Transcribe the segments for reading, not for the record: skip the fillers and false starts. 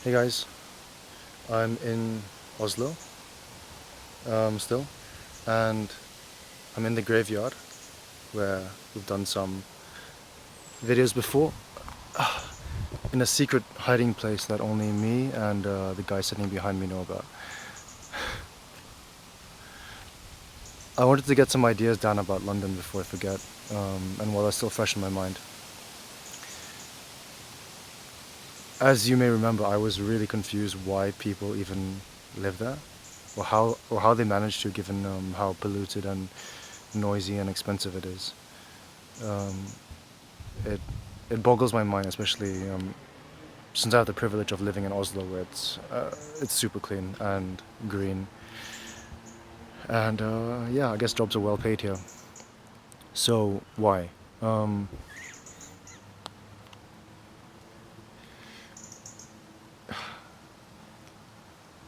Hey guys, I'm in Oslo still, and I'm in the graveyard where we've done some videos before in a secret hiding place that only me and the guy sitting behind me know about. I wanted to get some ideas down about London before I forget, and while they're still fresh in my mind. As you may remember, I was really confused why people even live there, or how they managed to, given how polluted and noisy and expensive it is. Um, it it boggles my mind, especially since I have the privilege of living in Oslo, where it's super clean and green, and yeah, I guess jobs are well paid here. So why? Um,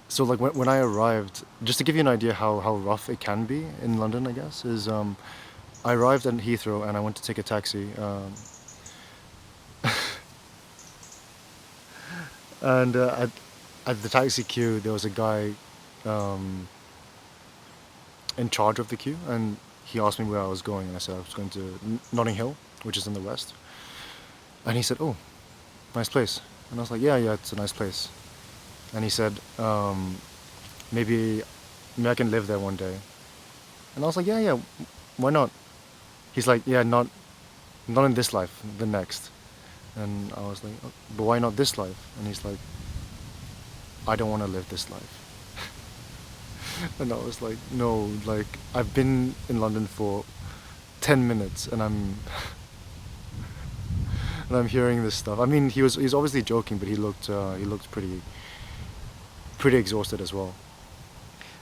so like when I arrived, just to give you an idea how rough it can be in London, I guess is I arrived at Heathrow and I went to take a taxi, and at the taxi queue there was a guy um, in charge of the queue, and he asked me where I was going, and I said I was going to Notting Hill, which is in the west. And he said, "Oh, nice place." And I was like, "Yeah, it's a nice place." And he said, "Maybe, maybe I can live there one day." And I was like, "Yeah, why not?" He's like, "Yeah, not in this life, the next." And I was like, "Oh, but why not this life?" And he's like, "I don't want to live this life." And I was like, "No, like I've been in London for 10 minutes and I'm hearing this stuff." I mean, he's obviously joking, but he looked pretty exhausted as well.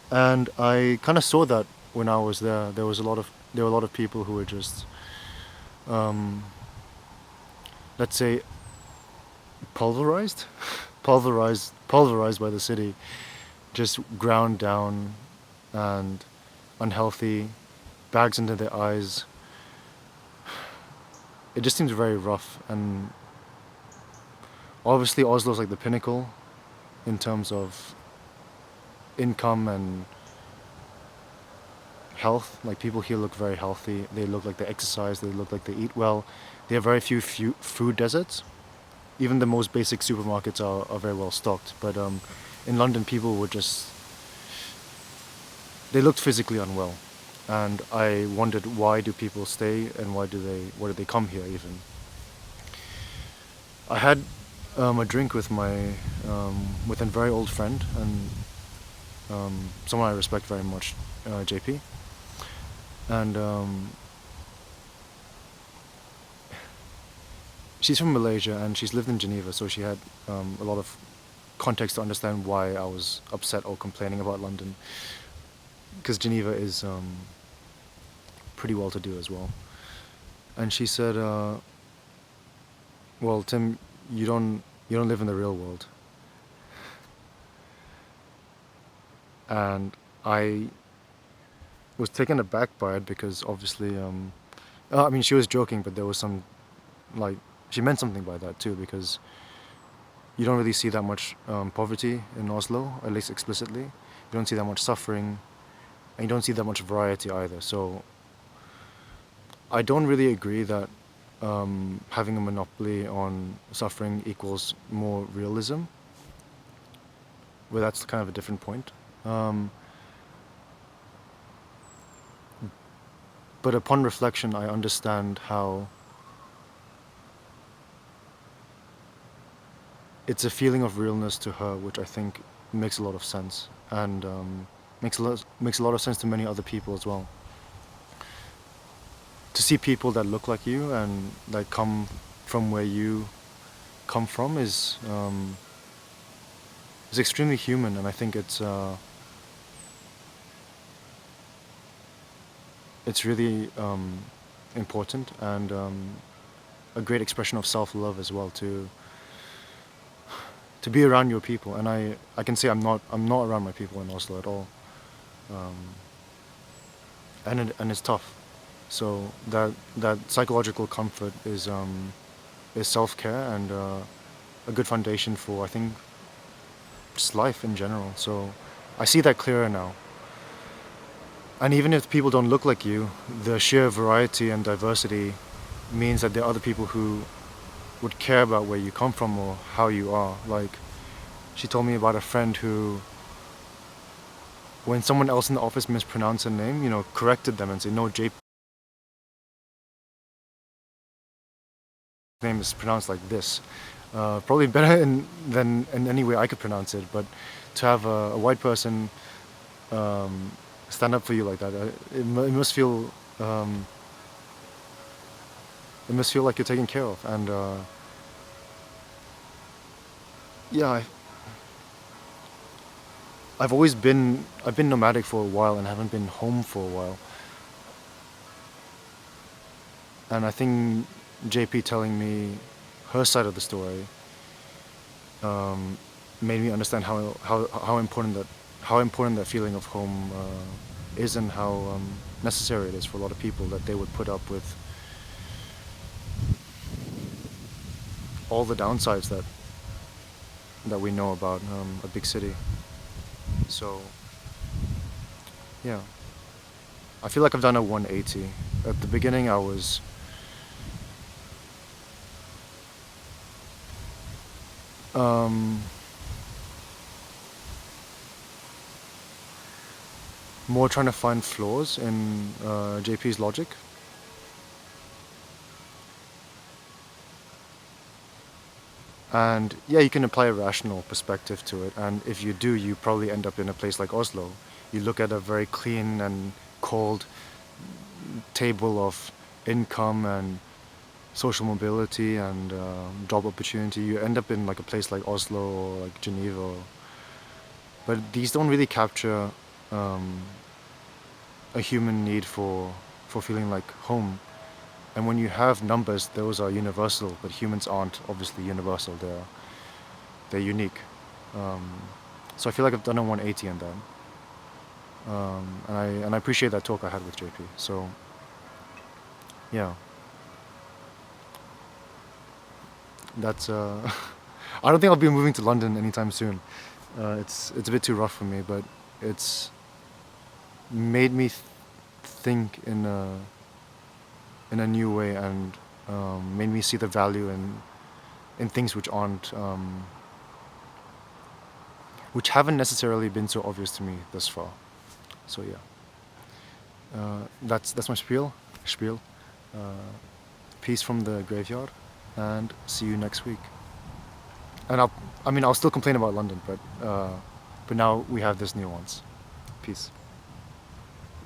And I kind of saw that when I was there. There were a lot of people who were just, um, let's say, pulverized, pulverized by the city, just ground down and unhealthy, bags under their eyes. It just seems very rough, and obviously Oslo's like the pinnacle in terms of income and health. Like people here look very healthy. They look like they exercise. They look like they eat well. They have very few food deserts. Even the most basic supermarkets are very well stocked. But in London, people were just, they looked physically unwell, and I wondered, why do people stay, and why do they come here even? I had a drink with my with a very old friend and someone I respect very much, JP, and she's from Malaysia and she's lived in Geneva, so she had a lot of context to understand why I was upset or complaining about London, because Geneva is pretty well to do as well. And she said, "Well, Tim, you don't live in the real world." And I was taken aback by it because obviously, I mean, she was joking, but there was some, like, she meant something by that too, because you don't really see that much poverty in Oslo, at least explicitly. You don't see that much suffering, and you don't see that much variety either. So I don't really agree that having a monopoly on suffering equals more realism, but that's kind of a different point. Um, but upon reflection, I understand how it's a feeling of realness to her, which I think makes a lot of sense, and makes a lot of sense to many other people as well. To see people that look like you and that come from where you come from is extremely human, and I think it's really important, and a great expression of self-love as well, to be around your people. And I can say I'm not around my people in Oslo at all, um, and it's tough. So that psychological comfort is self-care, and a good foundation for, I think, just life in general. So I see that clearer now. And even if people don't look like you, the sheer variety and diversity means that there are other people who would care about where you come from or how you are. Like, she told me about a friend who, when someone else in the office mispronounced her name, corrected them and said, no, JP name is pronounced like this. Probably better than in any way I could pronounce it, but to have a white person stand up for you like that, it must feel like you're taken care of. And yeah, I've been nomadic for a while and haven't been home for a while. And I think JP telling me her side of the story made me understand how important that feeling of home is, and how necessary it is for a lot of people, that they would put up with all the downsides that we know about a big city. So yeah, I feel like I've done a 180. At the beginning I was more trying to find flaws in JP's logic. And yeah, you can apply a rational perspective to it, and if you do, you probably end up in a place like Oslo. You look at a very clean and cold table of income and social mobility and job opportunity. You end up in like a place like Oslo or like Geneva. But these don't really capture a human need for feeling like home. And when you have numbers, those are universal, but humans aren't obviously universal. They're unique. So I feel like I've done a 180 in that. And I appreciate that talk I had with JP. So yeah, that's I don't think I'll be moving to London anytime soon. It's a bit too rough for me, but it's made me think in a new way, and made me see the value in things which haven't necessarily been so obvious to me thus far. So yeah, that's my spiel. Peace from the graveyard, and see you next week. And I'll still complain about London, but now we have this nuance. Peace.